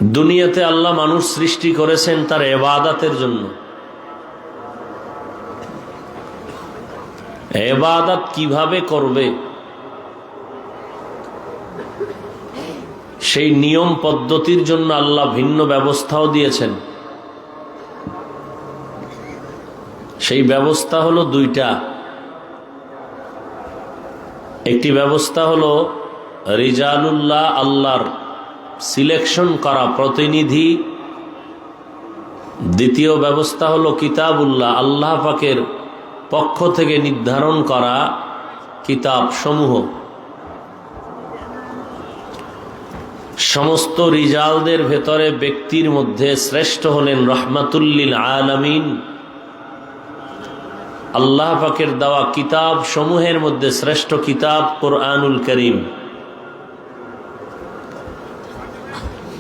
দুনিয়াতে আল্লাহ মানুষ সৃষ্টি করেছেন তার ইবাদতের জন্য। ইবাদত কিভাবে করবে সেই নিয়ম পদ্ধতির জন্য আল্লাহ ভিন্ন ব্যবস্থাও দিয়েছেন। সেই ব্যবস্থা হলো দুইটা। একটি ব্যবস্থা হলো রিজালুল্লাহ, আল্লাহর সিলেকশন করা প্রতিনিধি। দ্বিতীয় ব্যবস্থা হলো কিতাবুল্লাহ, আল্লাহ পাকের পক্ষ থেকে নির্ধারণ করা কিতাব সমূহ। সমস্ত রিজালদের ভেতরে ব্যক্তির মধ্যে শ্রেষ্ঠ হলেন রহমাতুল্লিল আলামিন। আল্লাহ পাকের দেওয়া কিতাব সমূহের মধ্যে শ্রেষ্ঠ কিতাব কুরআনুল কারীম।